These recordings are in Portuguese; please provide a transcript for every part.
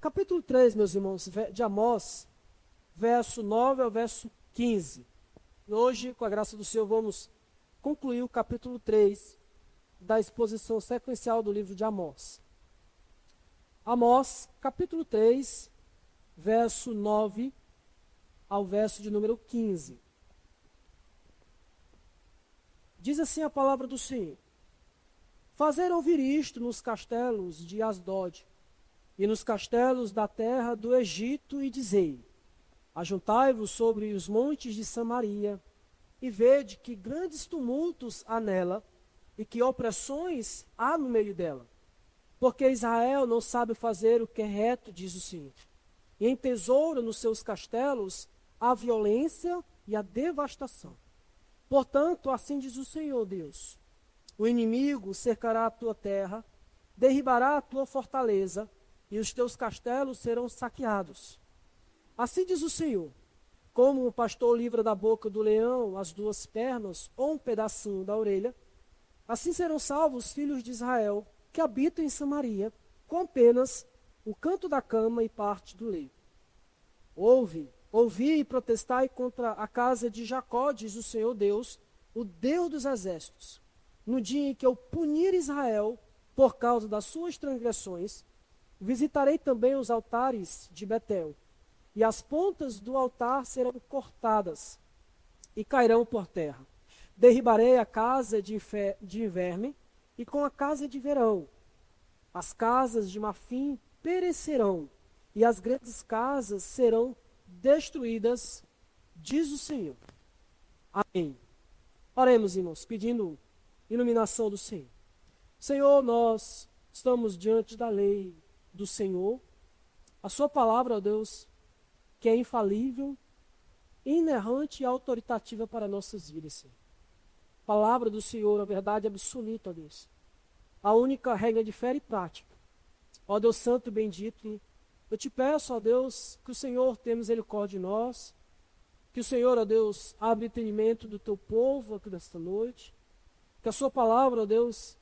Capítulo 3, meus irmãos, de Amós, verso 9 ao verso 15. Hoje, com a graça do Senhor, vamos concluir o capítulo 3 da exposição sequencial do livro de Amós. Amós, capítulo 3, verso 9 ao verso de número 15. Diz assim a palavra do Senhor: Fazer ouvir isto nos castelos de Asdod e nos castelos da terra do Egito, e dizei: Ajuntai-vos sobre os montes de Samaria, e vede que grandes tumultos há nela, e que opressões há no meio dela. Porque Israel não sabe fazer o que é reto, diz o Senhor. E entesoura nos seus castelos a violência e a devastação. Portanto, assim diz o Senhor Deus: o inimigo cercará a tua terra, derribará a tua fortaleza, e os teus castelos serão saqueados. Assim diz o Senhor: como um pastor livra da boca do leão as duas pernas ou um pedacinho da orelha, assim serão salvos os filhos de Israel, que habitam em Samaria, com apenas o canto da cama e parte do leito. Ouvi e protestai contra a casa de Jacó, diz o Senhor Deus, o Deus dos exércitos, no dia em que eu punir Israel por causa das suas transgressões. Visitarei também os altares de Betel, e as pontas do altar serão cortadas e cairão por terra. Derribarei a casa de inverno, e com a casa de verão as casas de marfim perecerão, e as grandes casas serão destruídas, diz o Senhor. Amém. Oremos, irmãos, pedindo iluminação do Senhor. Senhor, nós estamos diante da lei do Senhor, a sua palavra, ó Deus, que é infalível, inerrante e autoritativa para nossas vidas, Senhor. Palavra do Senhor, a verdade absoluta, ó Deus. A única regra de fé e prática. Ó Deus Santo e bendito, eu te peço, ó Deus, que o Senhor tenha misericórdia de nós, que o Senhor, ó Deus, abra o entendimento do teu povo aqui nesta noite, que a sua palavra, ó Deus,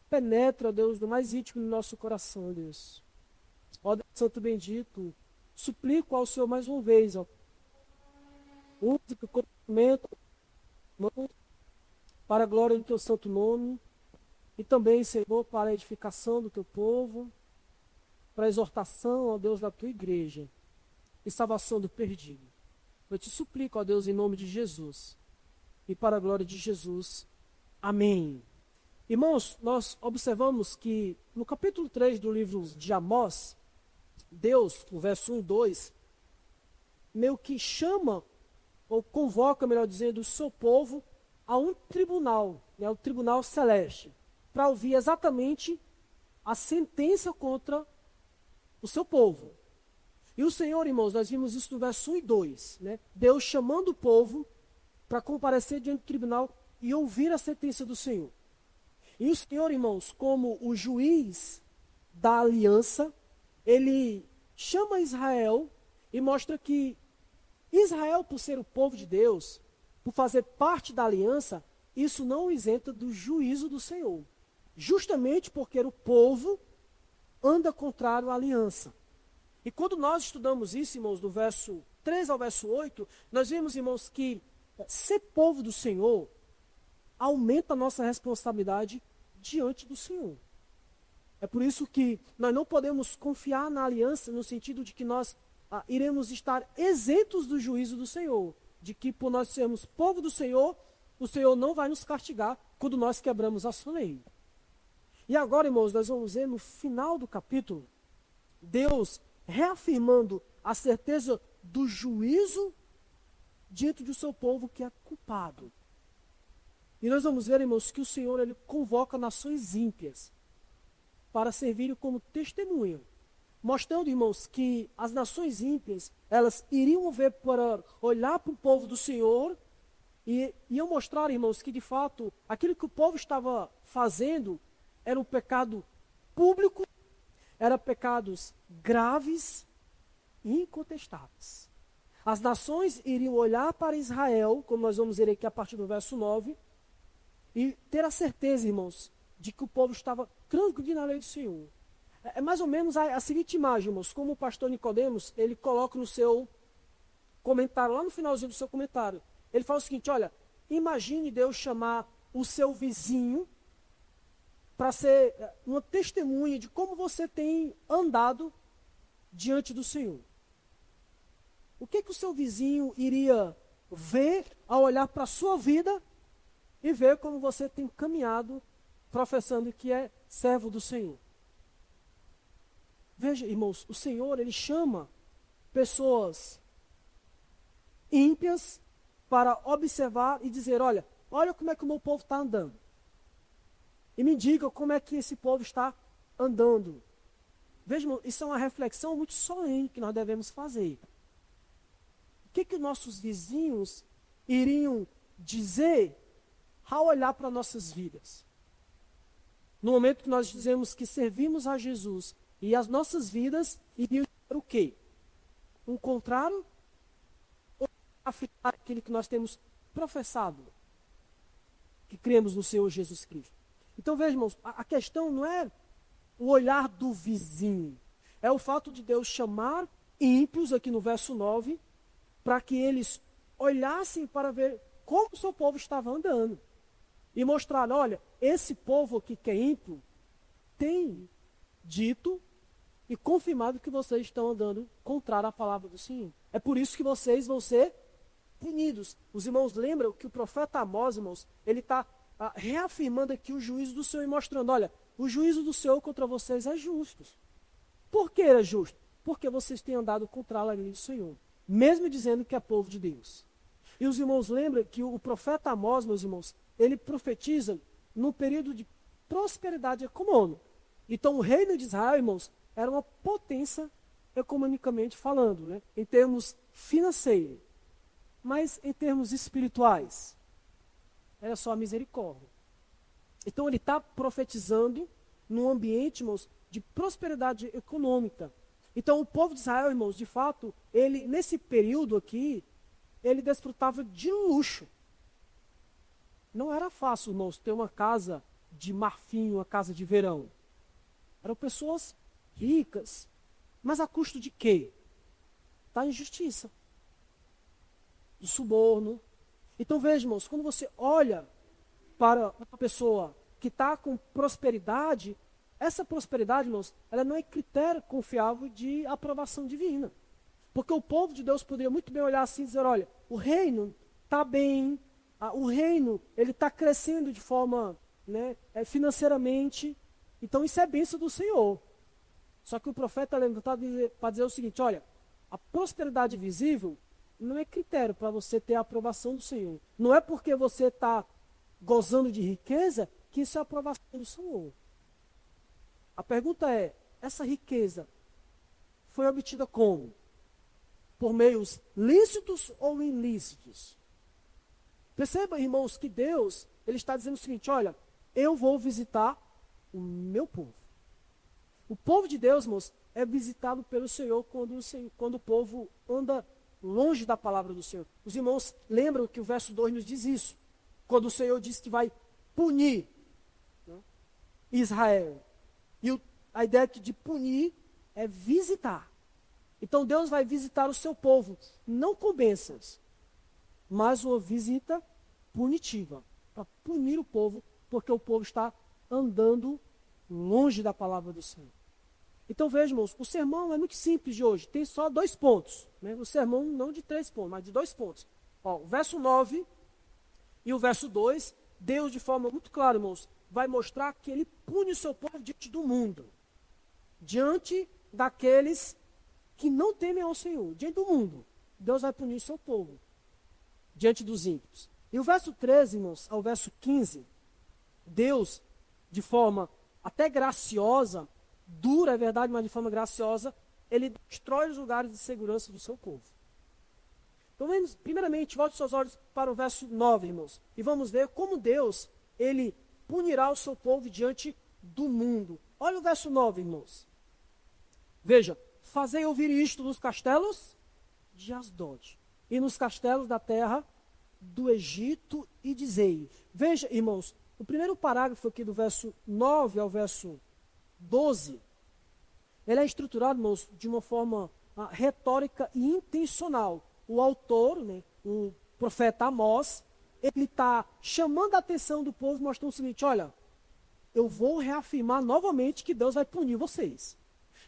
penetre, ó Deus, no mais íntimo do nosso coração, ó Deus. Ó Deus Santo e bendito, suplico ao Senhor mais uma vez, ó, use o conhecimento para a glória do teu santo nome, e também, Senhor, para a edificação do teu povo, para a exortação, ó Deus, da tua igreja, e salvação do perdido. Eu te suplico, ó Deus, em nome de Jesus, e para a glória de Jesus. Amém. Irmãos, nós observamos que no capítulo 3 do livro de Amós, Deus, no verso 1 e 2, meio que chama, ou convoca, melhor dizendo, o seu povo a um tribunal, né, o tribunal celeste, para ouvir exatamente a sentença contra o seu povo. E o Senhor, irmãos, nós vimos isso no verso 1 e 2, né? Deus chamando o povo para comparecer diante do tribunal e ouvir a sentença do Senhor. E o Senhor, irmãos, como o juiz da aliança, ele chama Israel e mostra que Israel, por ser o povo de Deus, por fazer parte da aliança, isso não o isenta do juízo do Senhor. Justamente porque o povo anda contrário à aliança. E quando nós estudamos isso, irmãos, do verso 3 ao verso 8, nós vemos, irmãos, que ser povo do Senhor aumenta a nossa responsabilidade diante do Senhor. É por isso que nós não podemos confiar na aliança no sentido de que nós iremos estar isentos do juízo do Senhor. De que por nós sermos povo do Senhor, o Senhor não vai nos castigar quando nós quebramos a sua lei. E agora, irmãos, nós vamos ver no final do capítulo, Deus reafirmando a certeza do juízo diante do seu povo que é culpado. E nós vamos ver, irmãos, que o Senhor ele convoca nações ímpias para servirem como testemunho, mostrando, irmãos, que as nações ímpias, elas iriam ver para olhar para o povo do Senhor e iam mostrar, irmãos, que de fato aquilo que o povo estava fazendo era um pecado público, eram pecados graves e incontestáveis. As nações iriam olhar para Israel, como nós vamos ver aqui a partir do verso 9, e ter a certeza, irmãos, de que o povo estava transgredindo a lei do Senhor. É mais ou menos a seguinte imagem, irmãos, como o pastor Nicodemos, ele coloca no seu comentário, lá no finalzinho do seu comentário. Ele fala o seguinte, olha, imagine Deus chamar o seu vizinho para ser uma testemunha de como você tem andado diante do Senhor. O que o seu vizinho iria ver ao olhar para a sua vida e ver como você tem caminhado professando que é servo do Senhor? Veja, irmãos, o Senhor, Ele chama pessoas ímpias para observar e dizer, olha como é que o meu povo está andando. E me diga como é que esse povo está andando. Veja, irmão, isso é uma reflexão muito solene que nós devemos fazer. O que nossos vizinhos iriam dizer ao olhar para nossas vidas? No momento que nós dizemos que servimos a Jesus e as nossas vidas iriam dizer o quê? O contrário? Ou afirmar aquilo que nós temos professado? Que cremos no Senhor Jesus Cristo. Então, veja, irmãos, a questão não é o olhar do vizinho. É o fato de Deus chamar ímpios, aqui no verso 9, para que eles olhassem para ver como o seu povo estava andando. E mostrar, olha, esse povo aqui que é ímpio, tem dito e confirmado que vocês estão andando contrário à palavra do Senhor. É por isso que vocês vão ser punidos. Os irmãos lembram que o profeta Amós, irmãos, ele está reafirmando aqui o juízo do Senhor e mostrando, olha, o juízo do Senhor contra vocês é justo. Por que é justo? Porque vocês têm andado contrário à lei do Senhor, mesmo dizendo que é povo de Deus. E os irmãos lembram que o profeta Amós, meus irmãos, ele profetiza num período de prosperidade econômica. Então o reino de Israel, irmãos, era uma potência economicamente falando, né? Em termos financeiros. Mas em termos espirituais, era só a misericórdia. Então ele está profetizando num ambiente, irmãos, de prosperidade econômica. Então o povo de Israel, irmãos, de fato, ele nesse período aqui, ele desfrutava de luxo. Não era fácil, irmãos, ter uma casa de marfim, uma casa de verão. Eram pessoas ricas. Mas a custo de quê? Da injustiça. Do suborno. Então veja, irmãos, quando você olha para uma pessoa que está com prosperidade, essa prosperidade, irmãos, ela não é critério confiável de aprovação divina. Porque o povo de Deus poderia muito bem olhar assim e dizer, olha, o reino está bem, o reino ele está crescendo de forma financeiramente, então isso é bênção do Senhor. Só que o profeta está para dizer o seguinte, olha, a prosperidade visível não é critério para você ter a aprovação do Senhor. Não é porque você está gozando de riqueza que isso é a aprovação do Senhor. A pergunta é, essa riqueza foi obtida como? Por meios lícitos ou ilícitos? Perceba, irmãos, que Deus, Ele está dizendo o seguinte, olha, eu vou visitar o meu povo. O povo de Deus, irmãos, é visitado pelo Senhor quando o povo anda longe da palavra do Senhor. Os irmãos lembram que o verso 2 nos diz isso. Quando o Senhor diz que vai punir Israel. E a ideia de punir é visitar. Então Deus vai visitar o seu povo, não com bênçãos, mas uma visita punitiva, para punir o povo, porque o povo está andando longe da palavra do Senhor. Então vejam, irmãos, o sermão é muito simples de hoje, tem só 2 pontos. Né? O sermão não de 3 pontos, mas de 2 pontos. Ó, o verso 9 e o verso 2, Deus de forma muito clara, irmãos, vai mostrar que Ele pune o seu povo diante do mundo. Diante daqueles que não temem ao Senhor, diante do mundo. Deus vai punir o seu povo, diante dos ímpios. E o verso 13, irmãos, ao verso 15, Deus, de forma até graciosa, dura, é verdade, mas de forma graciosa, Ele destrói os lugares de segurança do seu povo. Então, primeiramente, volte seus olhos para o verso 9, irmãos, e vamos ver como Deus, Ele punirá o seu povo diante do mundo. Olha o verso 9, irmãos. Veja, fazei ouvir isto nos castelos de Asdod, e nos castelos da terra do Egito, e dizei. Veja, irmãos, o primeiro parágrafo aqui do verso 9 ao verso 12, ele é estruturado, irmãos, de uma forma retórica e intencional. O autor, né, o profeta Amós, ele está chamando a atenção do povo, mostrando o seguinte: olha, eu vou reafirmar novamente que Deus vai punir vocês.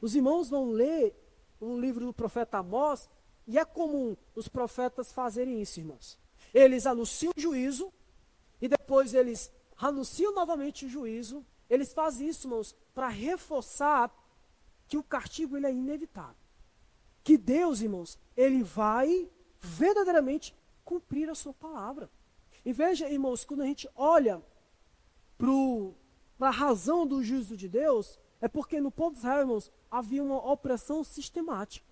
Os irmãos vão ler o livro do profeta Amós, e é comum os profetas fazerem isso, irmãos. Eles anunciam o juízo, e depois eles anunciam novamente o juízo. Eles fazem isso, irmãos, para reforçar que o castigo ele é inevitável. Que Deus, irmãos, ele vai verdadeiramente cumprir a sua palavra. E veja, irmãos, quando a gente olha para a razão do juízo de Deus, é porque no povo de Israel, irmãos, havia uma opressão sistemática.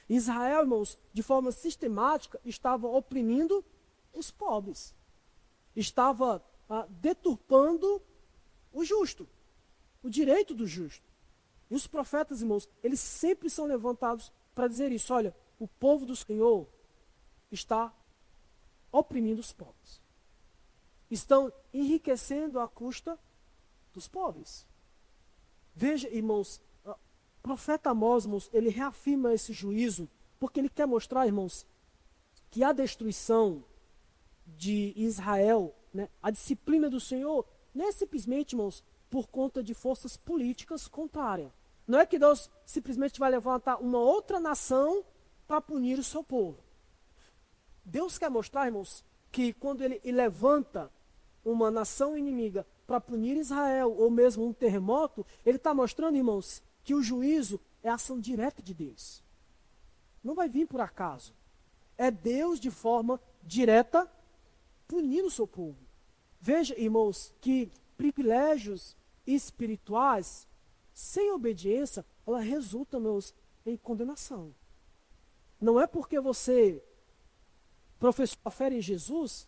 Israel, irmãos, de forma sistemática, estava oprimindo os pobres. Estava deturpando o justo, o direito do justo. E os profetas, irmãos, eles sempre são levantados para dizer isso: olha, o povo do Senhor está oprimindo os pobres. Estão enriquecendo à custa dos pobres. Veja, irmãos, o profeta Amós, irmãos, ele reafirma esse juízo, porque ele quer mostrar, irmãos, que a destruição de Israel, né, a disciplina do Senhor, não é simplesmente, irmãos, por conta de forças políticas contrárias. Não é que Deus simplesmente vai levantar uma outra nação para punir o seu povo. Deus quer mostrar, irmãos, que quando ele levanta uma nação inimiga para punir Israel, ou mesmo um terremoto, ele está mostrando, irmãos, que o juízo é a ação direta de Deus. Não vai vir por acaso. É Deus de forma direta punindo o seu povo. Veja, irmãos, que privilégios espirituais sem obediência, ela resulta, irmãos, em condenação. Não é porque você professou a fé em Jesus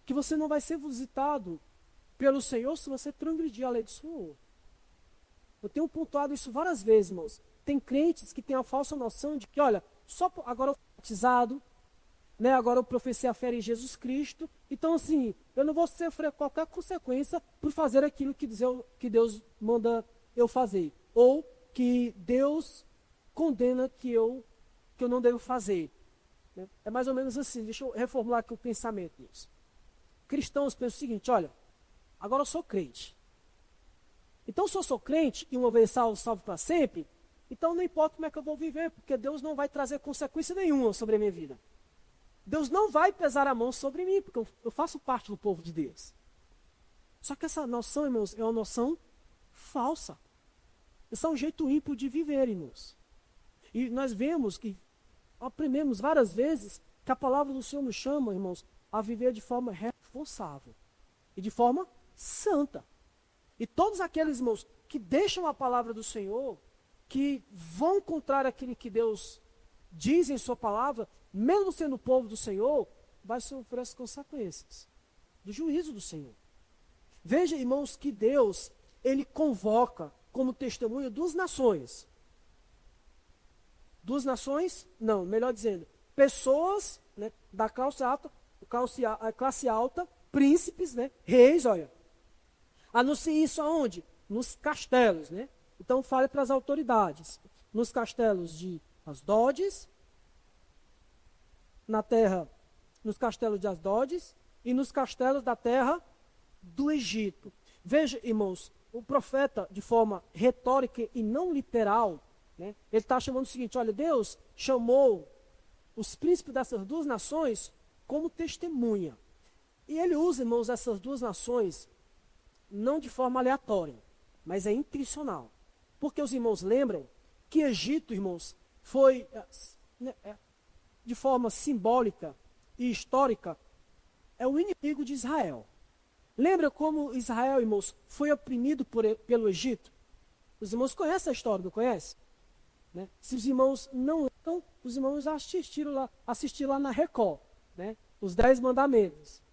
que você não vai ser visitado pelo Senhor se você transgredir a lei do Senhor. Eu tenho pontuado isso várias vezes, irmãos. Tem crentes que têm a falsa noção de que, olha, só agora eu fui batizado, né, agora eu professei a fé em Jesus Cristo, então assim, eu não vou sofrer qualquer consequência por fazer aquilo que Deus manda eu fazer, ou que Deus condena que eu não devo fazer. Né? É mais ou menos assim. Deixa eu reformular aqui o pensamento disso. Cristãos pensam o seguinte: olha, agora eu sou crente. Então, se eu sou crente e uma vez salvo, salvo para sempre, então não importa como é que eu vou viver, porque Deus não vai trazer consequência nenhuma sobre a minha vida. Deus não vai pesar a mão sobre mim, porque eu faço parte do povo de Deus. Só que essa noção, irmãos, é uma noção falsa. Isso é um jeito ímpio de viver, irmãos. E nós vemos que, aprendemos várias vezes, que a palavra do Senhor nos chama, irmãos, a viver de forma responsável e de forma santa. E todos aqueles, irmãos, que deixam a palavra do Senhor, que vão contrário àquilo que Deus diz em sua palavra, mesmo sendo o povo do Senhor, vai sofrer as consequências do juízo do Senhor. Veja, irmãos, que Deus, ele convoca como testemunho duas nações. Duas nações? Não, melhor dizendo, pessoas, né, da classe alta, príncipes, né, reis, olha. Anuncie isso aonde? Nos castelos, né? Então fale para as autoridades. Nos castelos de Asdodes, na terra, nos castelos de Asdodes e nos castelos da terra do Egito. Veja, irmãos, o profeta, de forma retórica e não literal, né, ele está chamando o seguinte: olha, Deus chamou os príncipes dessas duas nações como testemunha. E ele usa, irmãos, essas duas nações não de forma aleatória, mas é intencional. Porque os irmãos lembram que Egito, irmãos, foi, de forma simbólica e histórica, é o inimigo de Israel. Lembra como Israel, irmãos, foi oprimido pelo Egito? Os irmãos conhecem a história, não conhecem? Né? Se os irmãos não lembram, os irmãos assistiram lá na Record, né? Os 10 mandamentos.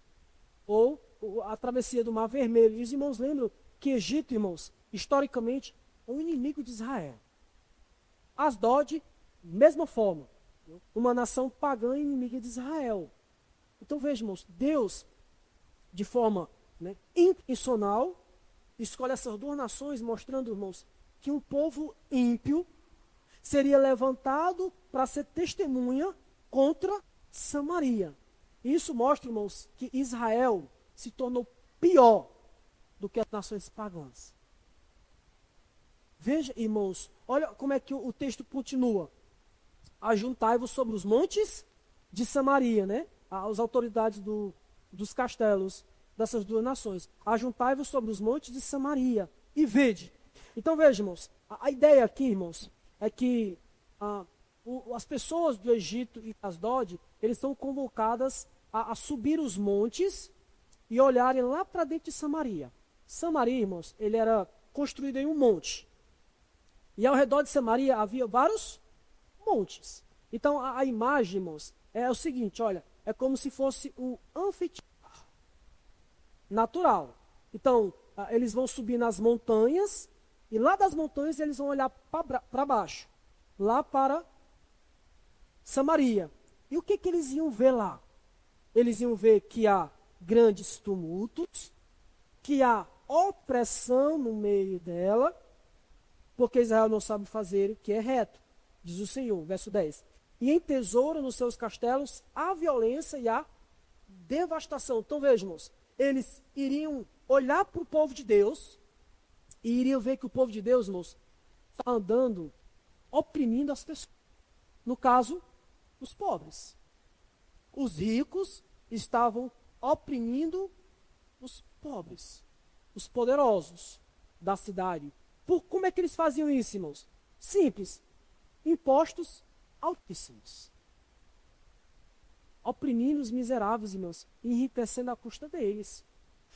Ou a travessia do Mar Vermelho. E os irmãos lembram que Egito, irmãos, historicamente, é o inimigo de Israel. Asdod, mesma forma, uma nação pagã e inimiga de Israel. Então veja, irmãos, Deus, de forma, né, intencional, escolhe essas duas nações, mostrando, irmãos, que um povo ímpio seria levantado para ser testemunha contra Samaria. Isso mostra, irmãos, que Israel se tornou pior do que as nações pagãs. Veja, irmãos, olha como é que o texto continua. Ajuntai-vos sobre os montes de Samaria, né? As autoridades dos castelos dessas duas nações. Ajuntai-vos sobre os montes de Samaria e vede. Então veja, irmãos, a ideia aqui, irmãos, é que as pessoas do Egito e Asdod, eles são convocadas a subir os montes e olharem lá para dentro de Samaria. Samaria, irmãos, ele era construído em um monte. E ao redor de Samaria havia vários montes. Então a imagem, irmãos, é o seguinte, olha, é como se fosse um anfiteatro natural. Então, eles vão subir nas montanhas, e lá das montanhas eles vão olhar para baixo, lá para Samaria. E o que eles iam ver lá? Eles iam ver que há grandes tumultos, que há opressão no meio dela, porque Israel não sabe fazer o que é reto, diz o Senhor, verso 10. E em tesouro nos seus castelos há violência e há devastação. Então vejamos, eles iriam olhar para o povo de Deus e iriam ver que o povo de Deus, irmãos, está andando, oprimindo as pessoas. No caso, os pobres. Os ricos estavam oprimindo os pobres, os poderosos da cidade. Como é que eles faziam isso, irmãos? Simples. Impostos altíssimos. Oprimindo os miseráveis, irmãos, enriquecendo à custa deles.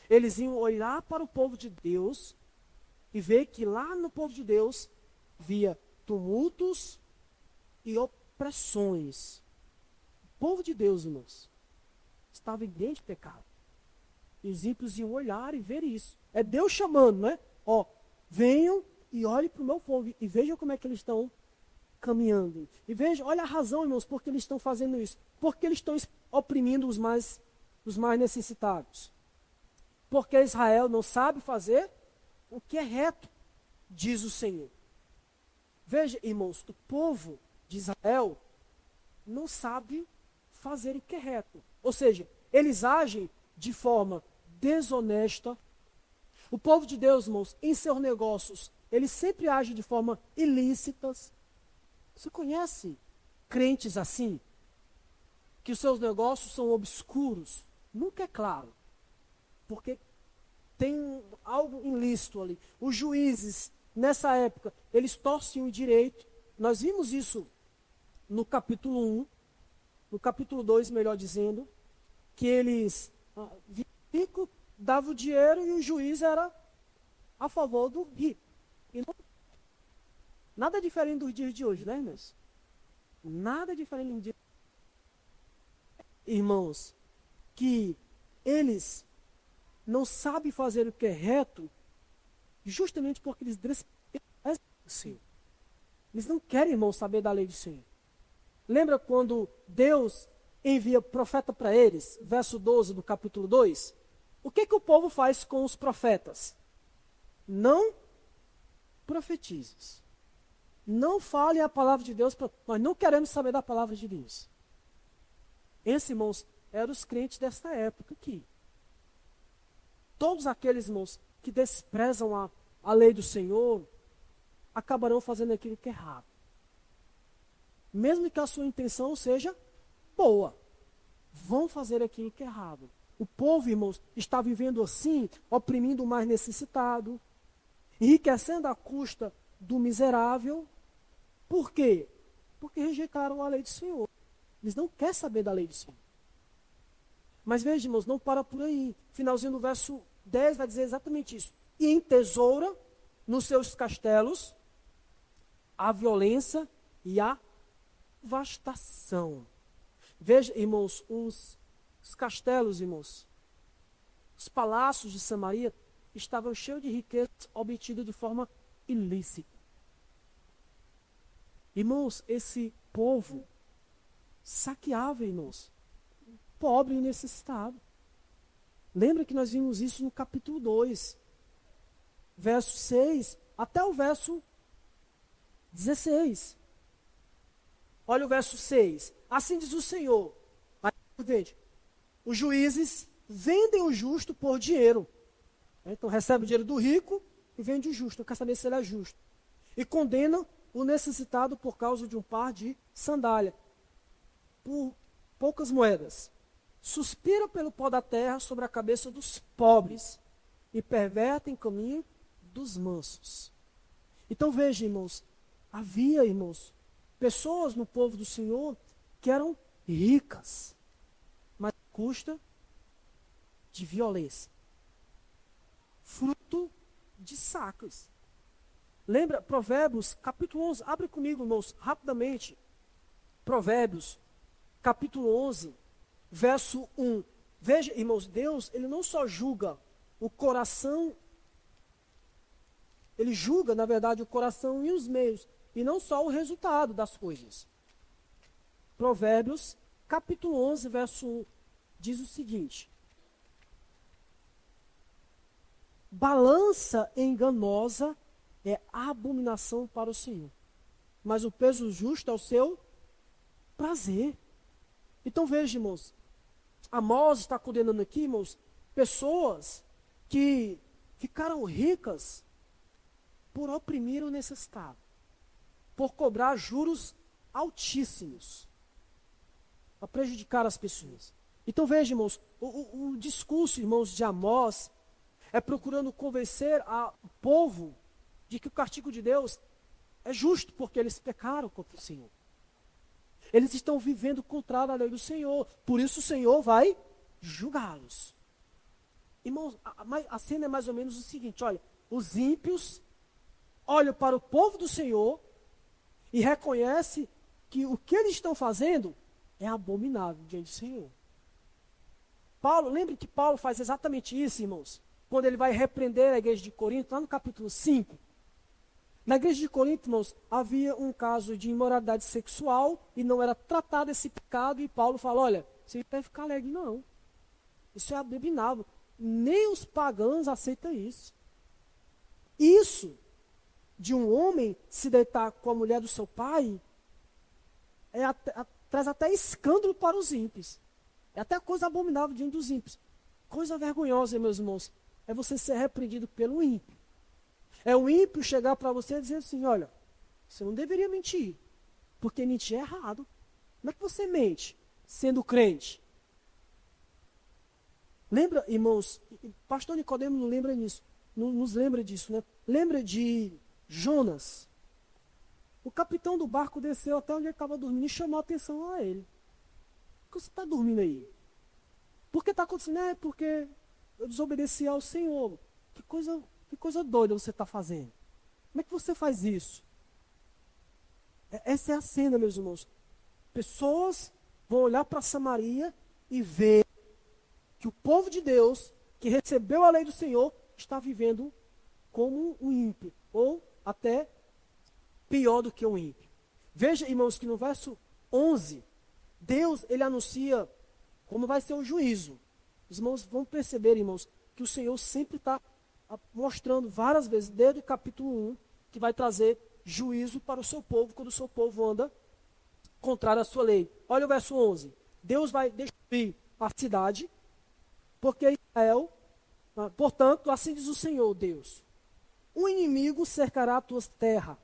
Eles iam olhar para o povo de Deus e ver que lá no povo de Deus via tumultos e opressões. O povo de Deus, irmãos, estava em grande pecado. E os ímpios iam olhar e ver isso. É Deus chamando, né? Venham e olhem para o meu povo e vejam como é que eles estão caminhando. E vejam, olha a razão, irmãos, por que eles estão fazendo isso. Porque eles estão oprimindo os mais necessitados. Porque Israel não sabe fazer o que é reto, diz o Senhor. Veja, irmãos, o povo de Israel não sabe fazer o que é reto. Ou seja, eles agem de forma desonesta. O povo de Deus, irmãos, em seus negócios, ele sempre age de forma ilícitas. Você conhece crentes assim? Que os seus negócios são obscuros? Nunca é claro. Porque tem algo ilícito ali. Os juízes, nessa época, eles torcem o direito. Nós vimos isso no capítulo 1, no capítulo 2, melhor dizendo, que eles rico dava o dinheiro e o juiz era a favor do rico. E não, nada diferente dos dias de hoje, né, irmãos? Nada diferente dos dias. Irmãos, que eles não sabem fazer o que é reto, justamente porque eles desprezam o Senhor. Eles não querem, irmãos, saber da lei do Senhor. Lembra quando Deus envia profeta para eles, verso 12 do capítulo 2? O que o povo faz com os profetas? Não profetizes. Não falem a palavra de Deus. Nós não queremos saber da palavra de Deus. Esses, irmãos, eram os crentes desta época aqui. Todos aqueles, irmãos, que desprezam a lei do Senhor, acabarão fazendo aquilo que é errado. Mesmo que a sua intenção seja boa, vão fazer aquilo que é errado. O povo, irmãos, está vivendo assim, oprimindo o mais necessitado, enriquecendo à custa do miserável. Por quê? Porque rejeitaram a lei do Senhor. Eles não querem saber da lei do Senhor. Mas veja, irmãos, não para por aí. Finalzinho do verso 10 vai dizer exatamente isso. E em tesoura, nos seus castelos, a violência e a devastação. Veja, irmãos, os castelos, irmãos, os palácios de Samaria estavam cheios de riquezas obtidas de forma ilícita. Irmãos, esse povo saqueava, irmãos, pobre e necessitado. Lembra que nós vimos isso no capítulo 2, verso 6 até o verso 16. Olha o verso 6. Assim diz o Senhor. Entende? Os juízes vendem o justo por dinheiro. Então recebe o dinheiro do rico e vende o justo. Não quer saber se ele é justo. E condenam o necessitado por causa de um par de sandália. Por poucas moedas. Suspira pelo pó da terra sobre a cabeça dos pobres e pervertem o caminho dos mansos. Então veja, irmãos, havia, irmãos, pessoas no povo do Senhor que eram ricas, mas à custa de violência, fruto de sacos. Lembra, Provérbios, capítulo 11, abre comigo, irmãos, rapidamente. Provérbios, capítulo 11, verso 1. Veja, irmãos, Deus, ele não só julga o coração, ele julga, na verdade, o coração e os meios, e não só o resultado das coisas. Provérbios, capítulo 11, verso 1, diz o seguinte: balança enganosa é abominação para o Senhor, mas o peso justo é o seu prazer. Então veja, irmãos, Amós está condenando aqui, irmãos, pessoas que ficaram ricas por oprimir o necessitado, por cobrar juros altíssimos, para prejudicar as pessoas. Então veja, irmãos, o discurso, irmãos, de Amós é procurando convencer o povo de que o castigo de Deus é justo, porque eles pecaram contra o Senhor. Eles estão vivendo contrário à lei do Senhor, por isso o Senhor vai julgá-los. Irmãos, a cena é mais ou menos o seguinte, olha, os ímpios olham para o povo do Senhor e reconhecem que o que eles estão fazendo é abominável diante do Senhor. Lembre que Paulo faz exatamente isso, irmãos, quando ele vai repreender a igreja de Corinto, lá no capítulo 5. Na igreja de Corinto, irmãos, havia um caso de imoralidade sexual e não era tratado esse pecado, e Paulo fala, olha, você não deve ficar alegre, não. Isso é abominável. Nem os pagãos aceitam isso. Isso, de um homem se deitar com a mulher do seu pai, traz até escândalo para os ímpios. É até coisa abominável diante dos ímpios. Coisa vergonhosa, meus irmãos, é você ser repreendido pelo ímpio. É o ímpio chegar para você e dizer assim, olha, você não deveria mentir, porque mentir é errado. Como é que você mente, sendo crente? Lembra, irmãos, pastor Nicodemo não lembra disso, nos lembra disso, né? Lembra de Jonas? O capitão do barco desceu até onde ele estava dormindo e chamou a atenção a ele. Por que você está dormindo aí? Por que está acontecendo? É porque eu desobedeci ao Senhor. Que coisa doida você está fazendo. Como é que você faz isso? Essa é a cena, meus irmãos. Pessoas vão olhar para Samaria e ver que o povo de Deus, que recebeu a lei do Senhor, está vivendo como um ímpio, ou até pior do que um ímpio. Veja, irmãos, que no verso 11, Deus, ele anuncia como vai ser o juízo. Os irmãos vão perceber, irmãos, que o Senhor sempre está mostrando várias vezes, desde o capítulo 1, que vai trazer juízo para o seu povo, quando o seu povo anda contrário à sua lei. Olha o verso 11. Deus vai destruir a cidade, porque Israel, portanto, assim diz o Senhor Deus, o inimigo cercará a tua terra,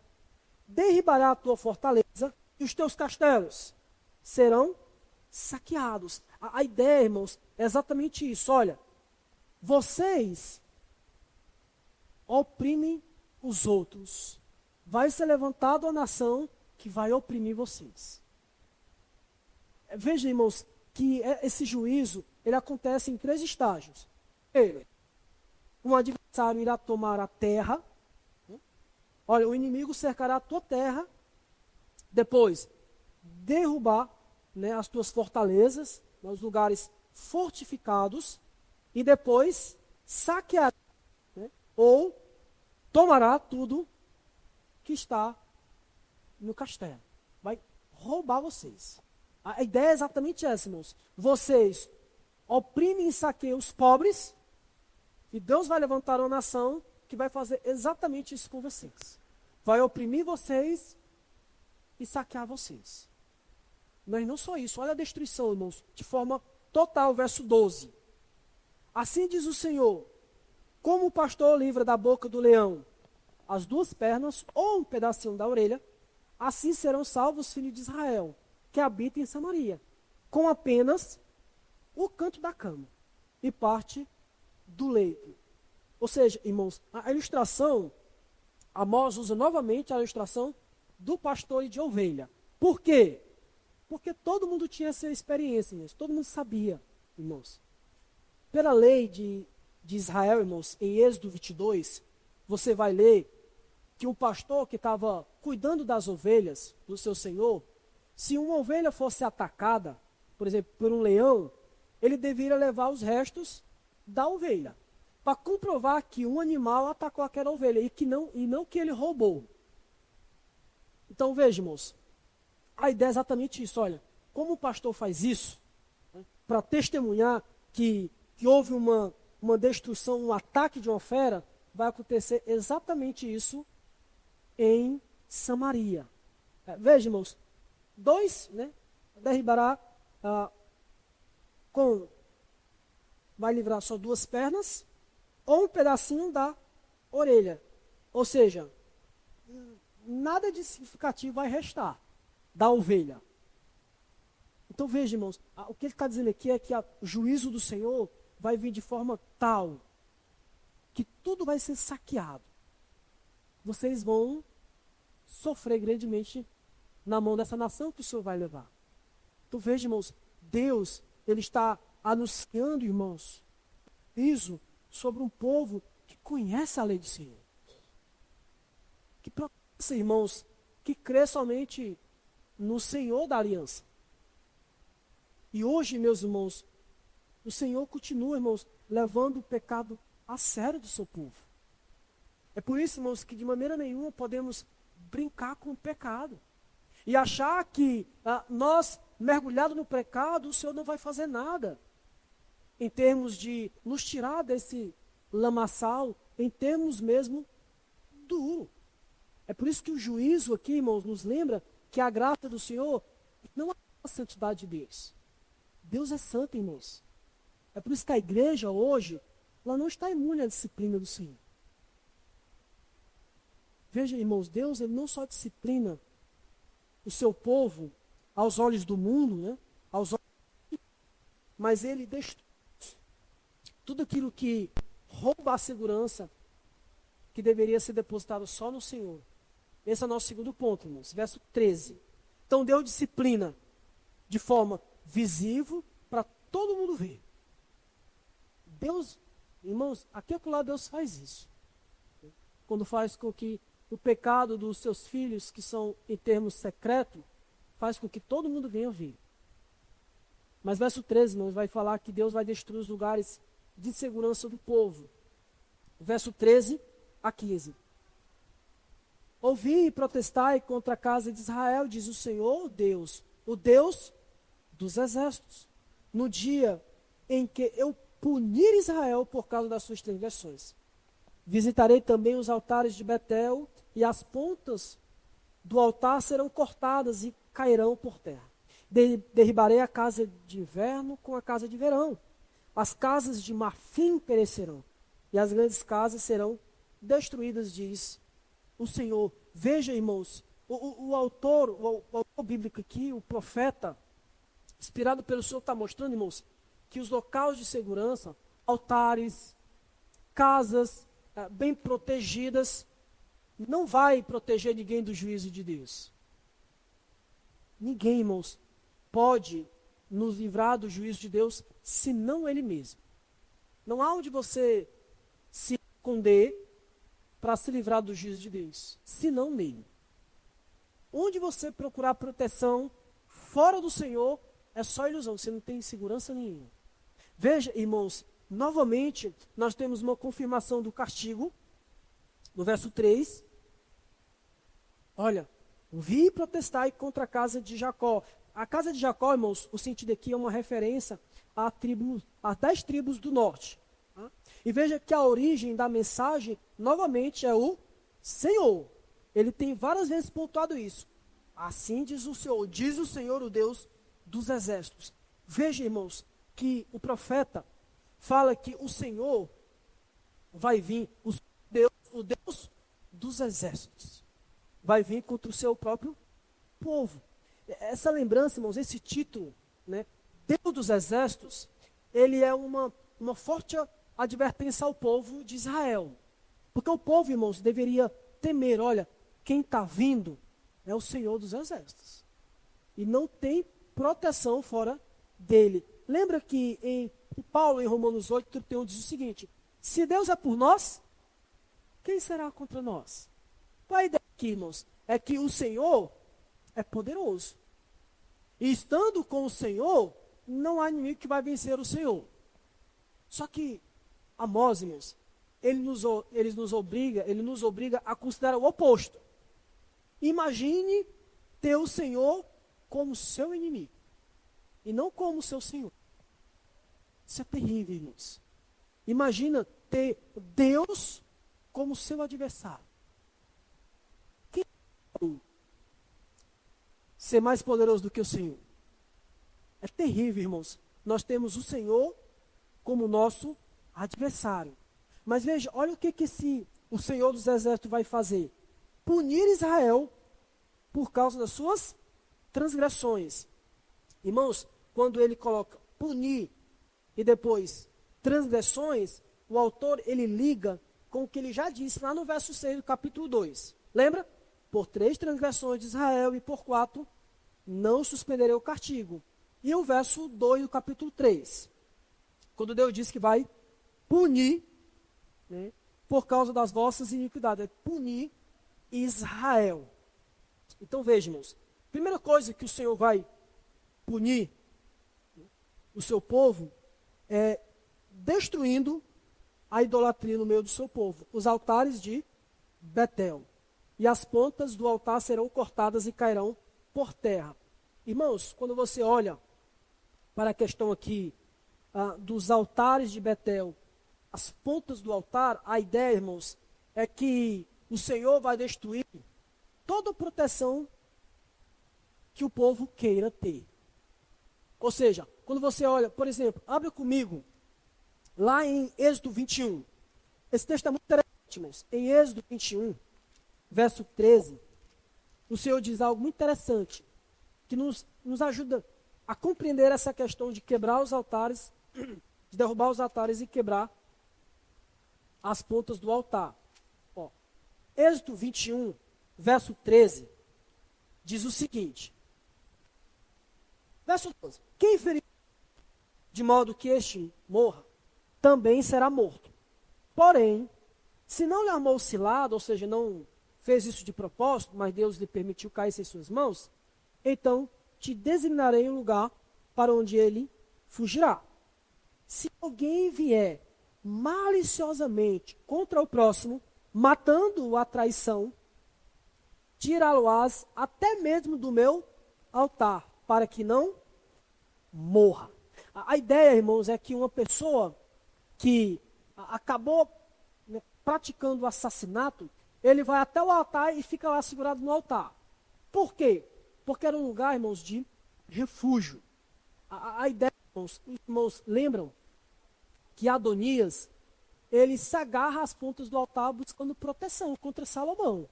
derribará a tua fortaleza e os teus castelos serão saqueados. A ideia, irmãos, é exatamente isso. Olha, vocês oprimem os outros. Vai ser levantada uma nação que vai oprimir vocês. Veja, irmãos, que esse juízo, ele acontece em 3 estágios. Primeiro, um adversário irá tomar a terra. Olha, o inimigo cercará a tua terra. Depois, derrubar, né, as tuas fortalezas, os lugares fortificados. E depois, saquear, né, ou tomará tudo que está no castelo. Vai roubar vocês. A ideia é exatamente essa, irmãos. Vocês oprimem e saqueiam os pobres, e Deus vai levantar uma nação que vai fazer exatamente isso com vocês. Vai oprimir vocês e saquear vocês. Mas não só isso, olha a destruição, irmãos, de forma total, verso 12. Assim diz o Senhor, como o pastor livra da boca do leão as duas pernas ou um pedacinho da orelha, assim serão salvos os filhos de Israel, que habitam em Samaria, com apenas o canto da cama e parte do leito. Ou seja, irmãos, a ilustração, Amós usa novamente a ilustração do pastor e de ovelha. Por quê? Porque todo mundo tinha essa experiência, irmãos. Todo mundo sabia, irmãos. Pela lei de Israel, irmãos, em Êxodo 22, você vai ler que o pastor que estava cuidando das ovelhas do seu senhor, se uma ovelha fosse atacada, por exemplo, por um leão, ele deveria levar os restos da ovelha, para comprovar que um animal atacou aquela ovelha e não que ele roubou. Então veja, irmãos, a ideia é exatamente isso. Olha, como o pastor faz isso, né, para testemunhar que houve uma destruição, um ataque de uma fera, vai acontecer exatamente isso em Samaria. Veja, irmãos, derribará vai livrar só duas pernas ou um pedacinho da orelha. Ou seja, nada de significativo vai restar da ovelha. Então veja, irmãos, o que ele está dizendo aqui é que o juízo do Senhor vai vir de forma tal que tudo vai ser saqueado. Vocês vão sofrer grandemente na mão dessa nação que o Senhor vai levar. Então veja, irmãos, Deus, ele está anunciando, irmãos, isso sobre um povo que conhece a lei do Senhor. Que promessa, irmãos, que crê somente no Senhor da aliança. E hoje, meus irmãos, o Senhor continua, irmãos, levando o pecado a sério do seu povo. É por isso, irmãos, que de maneira nenhuma podemos brincar com o pecado. E achar que nós, mergulhados no pecado, o Senhor não vai fazer nada. Em termos de nos tirar desse lamaçal, em termos mesmo duro. É por isso que o juízo aqui, irmãos, nos lembra que a graça do Senhor não é a santidade de Deus. Deus é santo, irmãos. É por isso que a igreja hoje, ela não está imune à disciplina do Senhor. Veja, irmãos, Deus, ele não só disciplina o seu povo aos olhos do mundo, né? Mas ele destrói tudo aquilo que rouba a segurança que deveria ser depositado só no Senhor. Esse é o nosso segundo ponto, irmãos. Verso 13. Então Deus disciplina de forma visível para todo mundo ver. Deus, irmãos, aqui e lá Deus faz isso. Quando faz com que o pecado dos seus filhos, que são em termos secretos, faz com que todo mundo venha ver. Mas verso 13, irmãos, vai falar que Deus vai destruir os lugares de insegurança do povo. Verso 13 a 15. Ouvi e protestai contra a casa de Israel, diz o Senhor Deus, o Deus dos exércitos, no dia em que eu punir Israel por causa das suas transgressões. Visitarei também os altares de Betel, e as pontas do altar serão cortadas e cairão por terra. Derribarei a casa de inverno com a casa de verão. As casas de marfim perecerão, e as grandes casas serão destruídas, diz o Senhor. Veja, irmãos, o autor bíblico aqui, o profeta, inspirado pelo Senhor, está mostrando, irmãos, que os locais de segurança, altares, casas bem protegidas, não vai proteger ninguém do juízo de Deus. Ninguém, irmãos, pode nos livrar do juízo de Deus, senão Ele mesmo. Não há onde você se esconder para se livrar do juízo de Deus, senão nele. Onde você procurar proteção fora do Senhor, é só ilusão, você não tem segurança nenhuma. Veja, irmãos, novamente, nós temos uma confirmação do castigo, no verso 3. Olha, vi e protestai contra a casa de Jacó. A casa de Jacó, irmãos, o sentido aqui é uma referência às 10 tribos do norte. Tá? E veja que a origem da mensagem, novamente, é o Senhor. Ele tem várias vezes pontuado isso. Assim diz o Senhor, o Deus dos exércitos. Veja, irmãos, que o profeta fala que o Senhor vai vir, o Deus dos exércitos, vai vir contra o seu próprio povo. Essa lembrança, irmãos, esse título, né, Deus dos exércitos, ele é uma forte advertência ao povo de Israel. Porque o povo, irmãos, deveria temer, olha, quem está vindo é o Senhor dos exércitos. E não tem proteção fora dele. Lembra que Paulo, em Romanos 8:31, diz o seguinte: se Deus é por nós, quem será contra nós? Qual a ideia aqui, irmãos? É que o Senhor é poderoso. E estando com o Senhor, não há inimigo que vai vencer o Senhor. Só que Amós, irmãos, ele nos obriga a considerar o oposto. Imagine ter o Senhor como seu inimigo e não como seu Senhor. Isso é terrível, irmãos. Imagina ter Deus como seu adversário. Quem pode ser mais poderoso do que o Senhor? É terrível, irmãos. Nós temos o Senhor como nosso adversário. Mas veja, olha o que o Senhor dos Exércitos vai fazer. Punir Israel por causa das suas transgressões. Irmãos, quando ele coloca punir e depois transgressões, o autor ele liga com o que ele já disse lá no verso 6 do capítulo 2. Lembra? Por 3 transgressões de Israel e por 4 não suspenderei o castigo. E o verso 2 do capítulo 3. Quando Deus diz que vai punir, né, por causa das vossas iniquidades. É punir Israel. Então vejamos. Primeira coisa que o Senhor vai punir o seu povo é destruindo a idolatria no meio do seu povo. Os altares de Betel. E as pontas do altar serão cortadas e cairão por terra. Irmãos, quando você olha para a questão aqui dos altares de Betel, as pontas do altar, a ideia, irmãos, é que o Senhor vai destruir toda a proteção que o povo queira ter. Ou seja, quando você olha, por exemplo, abre comigo, lá em Êxodo 21. Esse texto é muito interessante, irmãos. Em Êxodo 21, verso 13, o Senhor diz algo muito interessante, que nos ajuda a compreender essa questão de quebrar os altares, de derrubar os altares e quebrar as pontas do altar. Ó, Êxodo 21, verso 13, diz o seguinte. Verso 12. Quem ferir de modo que este morra, também será morto. Porém, se não lhe armou cilado, ou seja, não fez isso de propósito, mas Deus lhe permitiu cair em suas mãos, então te designarei um lugar para onde ele fugirá. Se alguém vier maliciosamente contra o próximo, matando-o à traição, tirá-lo-ás até mesmo do meu altar, para que não morra. A ideia, irmãos, é que uma pessoa que acabou, né, praticando o assassinato, ele vai até o altar e fica lá segurado no altar. Por quê? Porque era um lugar, irmãos, de refúgio. A ideia, irmãos, lembram que Adonias, ele se agarra às pontas do altar buscando proteção contra Salomão.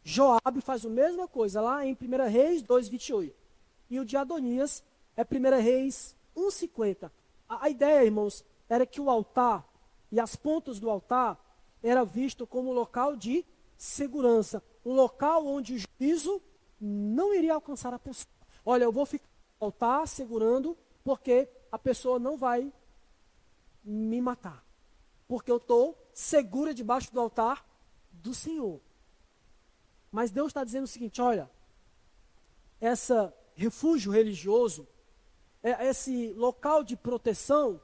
Joabe faz a mesma coisa lá em 1 Reis 2:28. E o de Adonias é 1 Reis 1:50. A ideia, irmãos, era que o altar e as pontas do altar era visto como um local de segurança, um local onde o juízo não iria alcançar a pessoa. Olha, eu vou ficar no altar segurando porque a pessoa não vai me matar, porque eu estou segura debaixo do altar do Senhor. Mas Deus está dizendo o seguinte, olha, esse refúgio religioso, esse local de proteção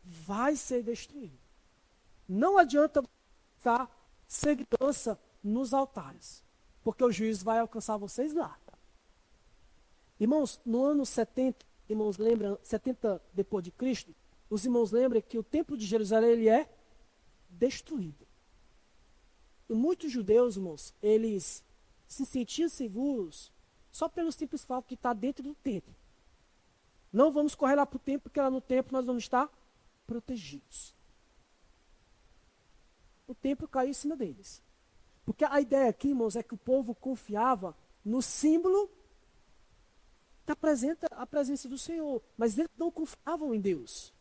vai ser destruído. Não adianta buscar segurança nos altares, porque o juízo vai alcançar vocês lá. Irmãos, no ano 70, irmãos lembram, 70 depois de Cristo, os irmãos lembram que o templo de Jerusalém ele é destruído. E muitos judeus, irmãos, eles se sentir seguros só pelo simples fato que está dentro do templo. Não vamos correr lá para o templo, porque lá no templo nós vamos estar protegidos. O templo caiu em cima deles. Porque a ideia aqui, irmãos, é que o povo confiava no símbolo que apresenta a presença do Senhor. Mas eles não confiavam em Deus.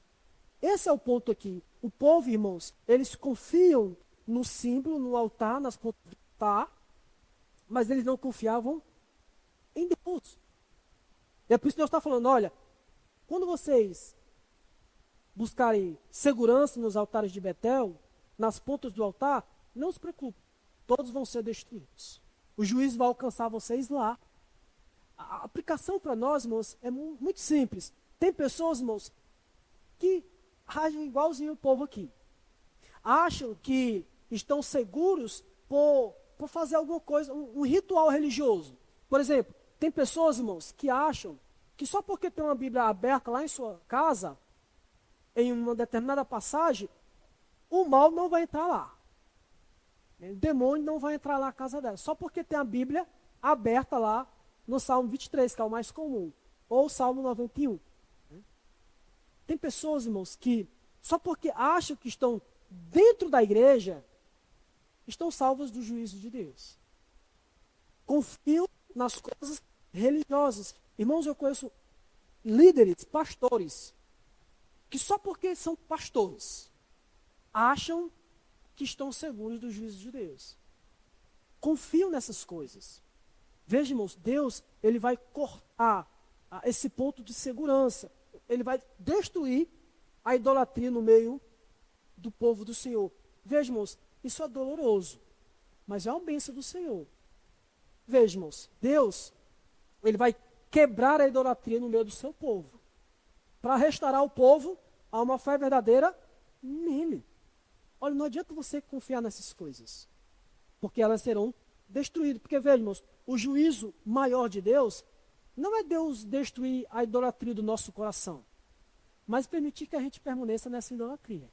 Esse é o ponto aqui. O povo, irmãos, eles confiam no símbolo, no altar, nas pontas do altar, mas eles não confiavam em Deus. E é por isso que Deus está falando, olha, quando vocês buscarem segurança nos altares de Betel, nas pontas do altar, não se preocupe, todos vão ser destruídos. O juízo vai alcançar vocês lá. A aplicação para nós, irmãos, é muito simples. Tem pessoas, irmãos, que agem igualzinho o povo aqui. Acham que estão seguros por fazer alguma coisa, um ritual religioso. Por exemplo, tem pessoas, irmãos, que acham que só porque tem uma Bíblia aberta lá em sua casa, em uma determinada passagem, o mal não vai entrar lá. O demônio não vai entrar lá na casa dela. Só porque tem a Bíblia aberta lá no Salmo 23, que é o mais comum. Ou o Salmo 91. Tem pessoas, irmãos, que só porque acham que estão dentro da igreja, estão salvas do juízo de Deus. Confiam nas coisas religiosas. Irmãos, eu conheço líderes, pastores, que só porque são pastores, acham que estão seguros do juízo de Deus. Confiam nessas coisas. Veja, irmãos, Deus, ele vai cortar esse ponto de segurança. Ele vai destruir a idolatria no meio do povo do Senhor. Veja, irmãos, isso é doloroso, mas é uma bênção do Senhor. Veja, irmãos, Deus, ele vai quebrar a idolatria no meio do seu povo, para restaurar o povo a uma fé verdadeira nele. Olha, não adianta você confiar nessas coisas, porque elas serão destruídas. Porque, veja, irmãos, o juízo maior de Deus não é Deus destruir a idolatria do nosso coração, mas permitir que a gente permaneça nessa idolatria.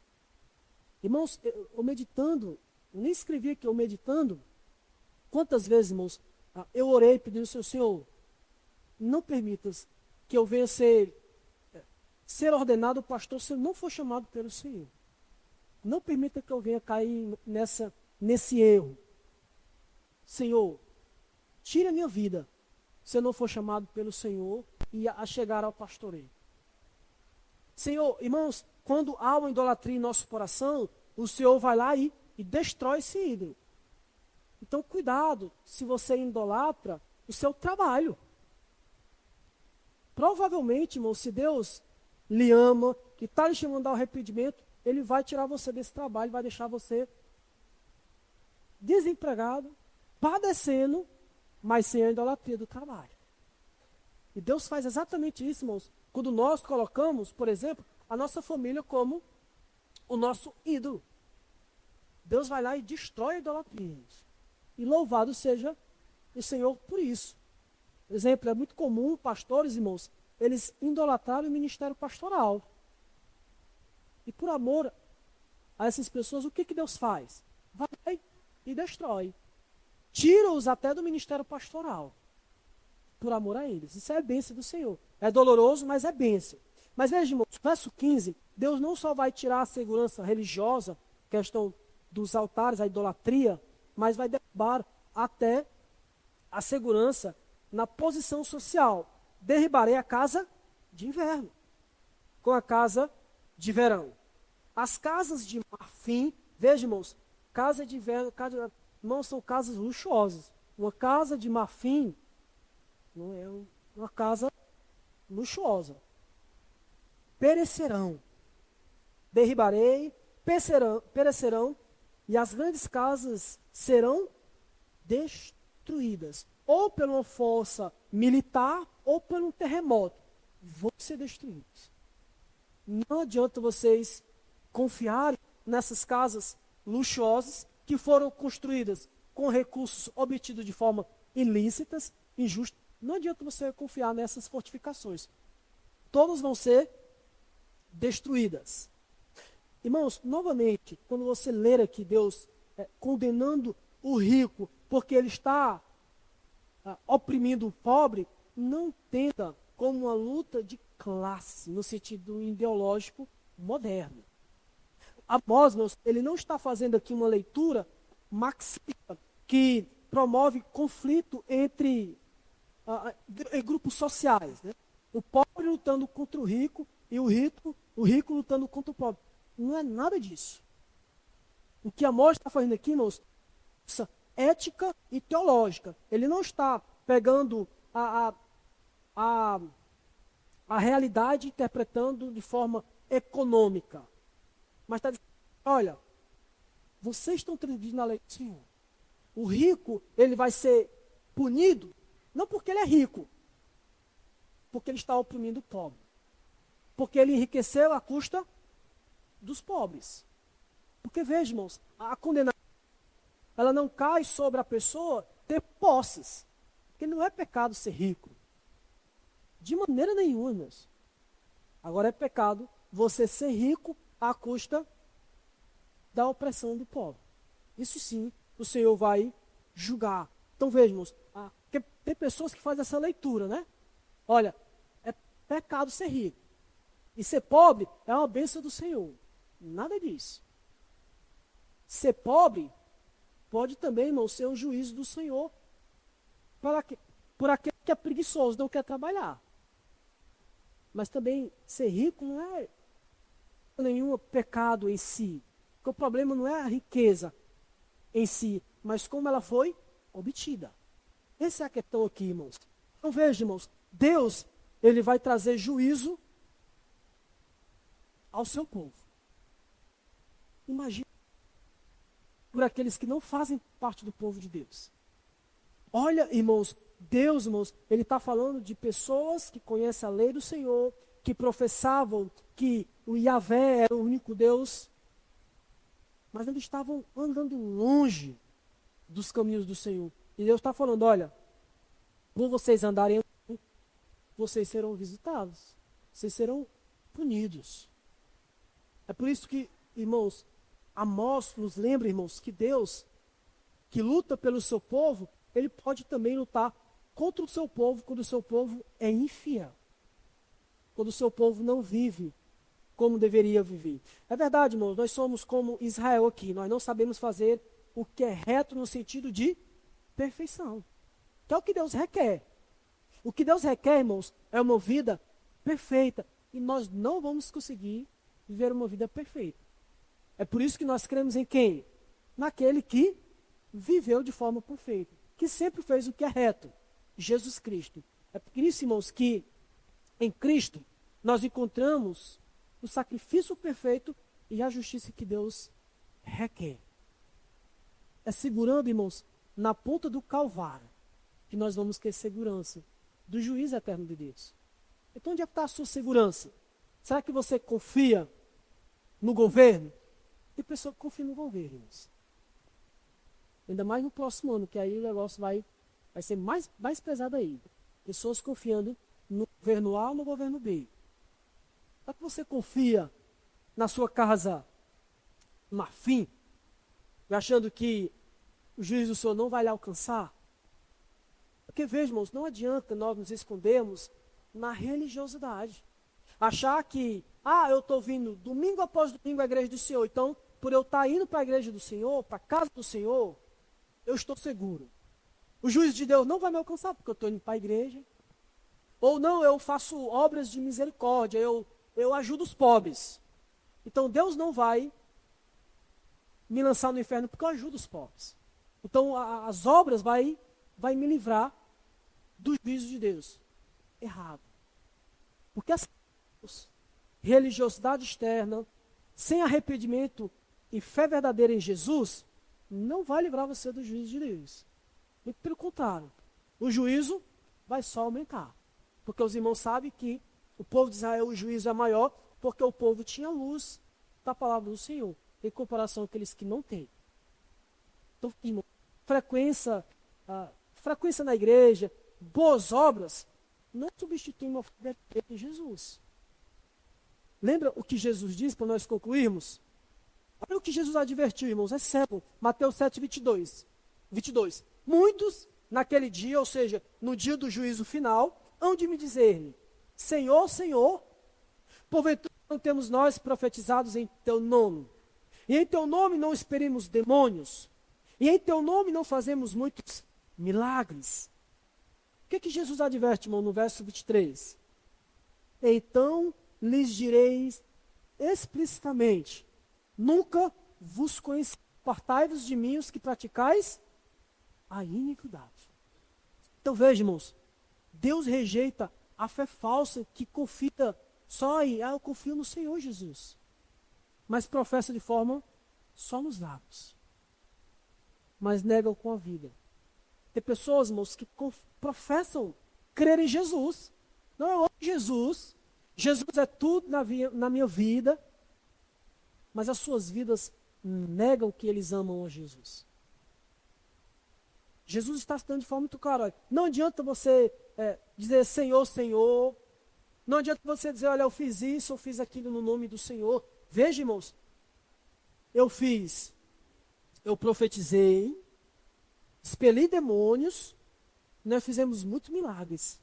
Irmãos, eu meditando, eu nem escrevi aqui, eu meditando, quantas vezes, irmãos, eu orei pedindo ao Senhor, não permitas que eu venha ser ordenado pastor se eu não for chamado pelo Senhor. Não permita que eu venha cair nesse erro. Senhor, tire a minha vida se eu não for chamado pelo Senhor e a chegar ao pastoreio. Senhor, irmãos, quando há uma idolatria em nosso coração, o Senhor vai lá e destrói esse ídolo. Então, cuidado, se você idolatra o seu trabalho. Provavelmente, irmão, se Deus lhe ama, que está lhe chamando ao arrependimento, Ele vai tirar você desse trabalho, vai deixar você desempregado, padecendo, mas sem a idolatria do trabalho. E Deus faz exatamente isso, irmãos, quando nós colocamos, por exemplo, a nossa família como o nosso ídolo. Deus vai lá e destrói a idolatria. E louvado seja o Senhor por isso. Por exemplo, é muito comum pastores, irmãos, eles idolatrarem o ministério pastoral. E por amor a essas pessoas, o que Deus faz? Vai e destrói. Tira-os até do ministério pastoral. Por amor a eles. Isso é bênção do Senhor. É doloroso, mas é bênção. Mas veja, irmãos, verso 15, Deus não só vai tirar a segurança religiosa, questão dos altares, a idolatria, mas vai derrubar até a segurança na posição social. Derribarei a casa de inverno com a casa de verão. As casas de marfim, veja, irmãos, casa de inverno, não são casas luxuosas. Uma casa de marfim não é uma casa luxuosa. Perecerão. Derribarei, perecerão, e as grandes casas serão destruídas. Ou por uma força militar, ou por um terremoto. Vão ser destruídos. Não adianta vocês confiarem nessas casas luxuosas que foram construídas com recursos obtidos de forma ilícitas, injustas. Não adianta você confiar nessas fortificações. Todas vão ser destruídas. Irmãos, novamente, quando você ler aqui Deus condenando o rico porque ele está oprimindo o pobre, não tenda como uma luta de classe, no sentido ideológico moderno. Amós, ele não está fazendo aqui uma leitura marxista que promove conflito entre grupos sociais, né? O pobre lutando contra o rico e o rico lutando contra o pobre. Não é nada disso. O que Amós está fazendo aqui, irmãos, ética e teológica. Ele não está pegando a realidade e interpretando de forma econômica. Mas está dizendo, olha, vocês estão transgredindo a lei do Senhor. O rico, ele vai ser punido, não porque ele é rico, porque ele está oprimindo o pobre. Porque ele enriqueceu à custa dos pobres. Porque, veja, irmãos, a condenação, ela não cai sobre a pessoa ter posses. Porque não é pecado ser rico. De maneira nenhuma, irmãos. Agora é pecado você ser rico à custa da opressão do pobre. Isso sim, o Senhor vai julgar. Então, veja, irmãos, porque tem pessoas que fazem essa leitura, né? Olha, é pecado ser rico. E ser pobre é uma bênção do Senhor. Nada disso. Ser pobre pode também, irmão, ser um juízo do Senhor por aquele que é preguiçoso, não quer trabalhar. Mas também ser rico não é nenhum pecado em si. Porque o problema não é a riqueza em si, mas como ela foi obtida. Essa é a questão aqui, irmãos. Então veja, irmãos, Deus, ele vai trazer juízo ao seu povo. Imagina por aqueles que não fazem parte do povo de Deus. Olha, irmãos, Deus, irmãos, ele está falando de pessoas que conhecem a lei do Senhor, que professavam que o Yahvé era o único Deus, mas eles estavam andando longe dos caminhos do Senhor. E Deus está falando, olha, por vocês andarem, vocês serão visitados, vocês serão punidos. É por isso que, irmãos, Amós nos lembra, irmãos, que Deus, que luta pelo seu povo, ele pode também lutar contra o seu povo quando o seu povo é infiel. Quando o seu povo não vive como deveria viver. É verdade, irmãos, nós somos como Israel aqui, nós não sabemos fazer o que é reto no sentido de perfeição. Que é o que Deus requer. O que Deus requer, irmãos, é uma vida perfeita. E nós não vamos conseguir viver uma vida perfeita. É por isso que nós cremos em quem? Naquele que viveu de forma perfeita. Que sempre fez o que é reto. Jesus Cristo. É por isso, irmãos, que em Cristo nós encontramos o sacrifício perfeito e a justiça que Deus requer. É segurando, irmãos, na ponta do Calvário, que nós vamos ter segurança do juízo eterno de Deus. Então, onde é que está a sua segurança? Será que você confia no governo? Tem pessoa que confia no governo, irmãos. Ainda mais no próximo ano, que aí o negócio vai ser mais pesado ainda. Pessoas confiando no governo A ou no governo B. Será que você confia na sua casa marfim, achando que o juízo do Senhor não vai lhe alcançar? Porque, veja, irmãos, não adianta nós nos escondermos na religiosidade. Achar que, eu estou vindo domingo após domingo à igreja do Senhor, então, por eu estar indo para a igreja do Senhor, para a casa do Senhor, eu estou seguro. O juízo de Deus não vai me alcançar, porque eu estou indo para a igreja. Ou não, eu faço obras de misericórdia, eu ajudo os pobres. Então, Deus não vai me lançar no inferno, porque eu ajudo os pobres. Então, as obras vai me livrar do juízo de Deus. Errado. Porque essa religiosidade externa, sem arrependimento e fé verdadeira em Jesus, não vai livrar você do juízo de Deus. Muito pelo contrário. O juízo vai só aumentar. Porque os irmãos sabem que o povo de Israel, o juízo é maior, porque o povo tinha luz da palavra do Senhor, em comparação àqueles que não têm. Então, irmão, frequência na igreja, boas obras, não substituem uma fé em Jesus. Lembra o que Jesus disse para nós concluirmos? Olha o que Jesus advertiu, irmãos, é sério. Mateus 7, 22. Muitos naquele dia, ou seja, no dia do juízo final, hão de me dizer-me, Senhor, Senhor, porventura não temos nós profetizados em teu nome, e em teu nome não expelimos demônios, e em teu nome não fazemos muitos milagres. O que Jesus adverte, irmão, no verso 23? Então lhes direis explicitamente, nunca vos conheci, apartai-vos de mim os que praticais a iniquidade. Então veja, irmãos, Deus rejeita a fé falsa que confia só em, eu confio no Senhor Jesus, mas professa de forma só nos lábios, mas negam com a vida. Tem pessoas, irmãos, que professam crer em Jesus. Não, eu amo Jesus, Jesus é tudo na minha vida, mas as suas vidas negam que eles amam a Jesus. Jesus está se dando de forma muito clara. Olha, não adianta você dizer Senhor, Senhor. Não adianta você dizer, olha, eu fiz isso, eu fiz aquilo no nome do Senhor. Veja, irmãos, eu profetizei, expeli demônios, nós fizemos muitos milagres.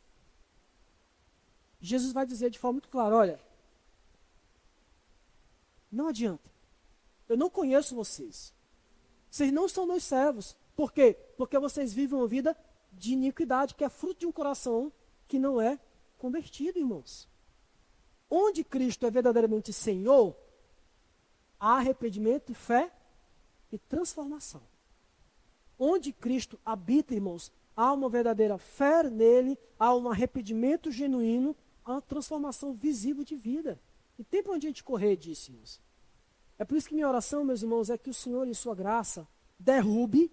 Jesus vai dizer de forma muito clara, olha, não adianta. Eu não conheço vocês. Vocês não são meus servos. Por quê? Porque vocês vivem uma vida de iniquidade, que é fruto de um coração que não é convertido, irmãos. Onde Cristo é verdadeiramente Senhor, há arrependimento, fé e transformação. Onde Cristo habita, irmãos, há uma verdadeira fé nele, há um arrependimento genuíno, há uma transformação visível de vida. E tem para onde a gente correr disso, irmãos. É por isso que minha oração, meus irmãos, é que o Senhor, em sua graça, derrube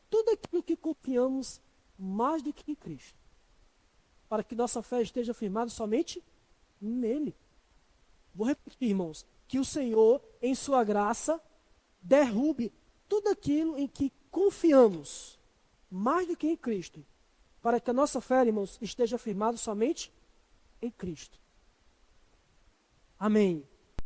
tudo aquilo que confiamos mais do que em Cristo, para que nossa fé esteja firmada somente nele. Vou repetir, irmãos, que o Senhor, em sua graça, derrube tudo aquilo em que confiamos mais do que em Cristo, para que a nossa fé, irmãos, esteja firmada somente em Cristo. Amém.